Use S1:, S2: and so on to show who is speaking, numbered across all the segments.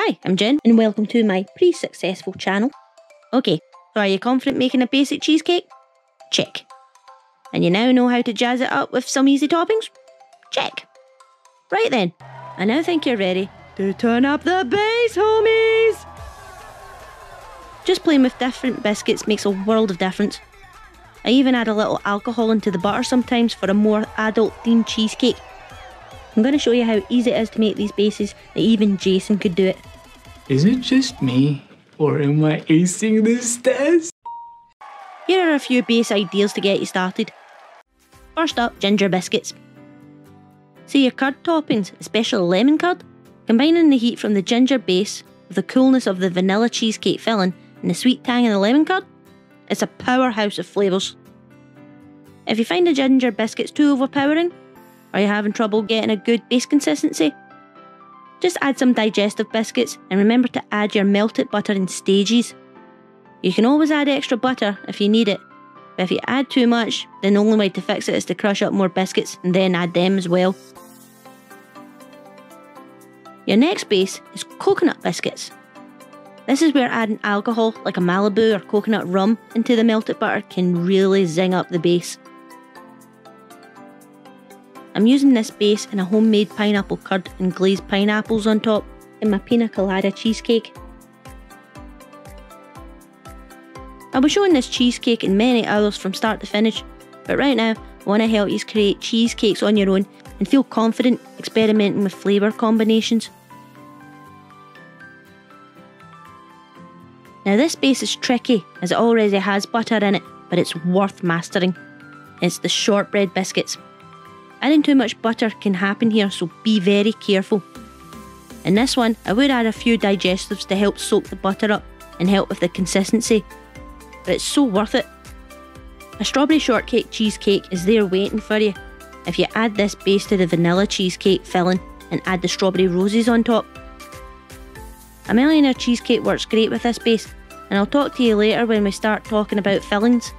S1: Hi, I'm Jen and welcome to my pre-successful channel. Okay, so are you confident making a basic cheesecake? Check. And you now know how to jazz it up with some easy toppings? Check. Right then, I now think you're ready to turn up the bass, homies! Just playing with different biscuits makes a world of difference. I even add a little alcohol into the butter sometimes for a more adult-themed cheesecake. I'm going to show you how easy it is to make these bases that even Jason could do it.
S2: Is it just me, or am I acing this test?
S1: Here are a few base ideas to get you started. First up, ginger biscuits. See your curd toppings, especially lemon curd? Combining the heat from the ginger base with the coolness of the vanilla cheesecake filling and the sweet tang of the lemon curd, it's a powerhouse of flavours. If you find the ginger biscuits too overpowering, or you're having trouble getting a good base consistency, just add some digestive biscuits and remember to add your melted butter in stages. You can always add extra butter if you need it, but if you add too much, then the only way to fix it is to crush up more biscuits and then add them as well. Your next base is coconut biscuits. This is where adding alcohol like a malibu or coconut rum into the melted butter can really zing up the base. I'm using this base in a homemade pineapple curd and glazed pineapples on top in my pina colada cheesecake. I'll be showing this cheesecake and many others from start to finish, but right now I want to help you create cheesecakes on your own and feel confident experimenting with flavour combinations. Now this base is tricky as it already has butter in it, but it's worth mastering. It's the shortbread biscuits. Adding too much butter can happen here, so be very careful. In this one, I would add a few digestives to help soak the butter up and help with the consistency, but it's so worth it. A strawberry shortcake cheesecake is there waiting for you if you add this base to the vanilla cheesecake filling and add the strawberry roses on top. A millionaire cheesecake works great with this base, and I'll talk to you later when we start talking about fillings.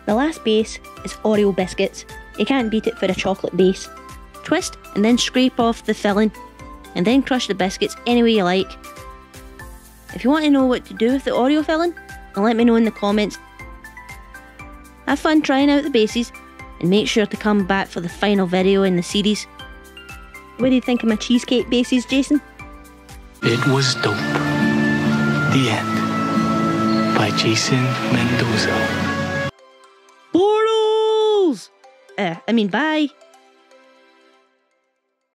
S1: The last base is Oreo biscuits. You can't beat it for a chocolate base. Twist and then scrape off the filling, and then crush the biscuits any way you like. If you want to know what to do with the Oreo filling, then let me know in the comments. Have fun trying out the bases, and make sure to come back for the final video in the series. What do you think of my cheesecake bases, Jason?
S2: It was dope. The end. By Jason Mendoza.
S1: Portals! Bye.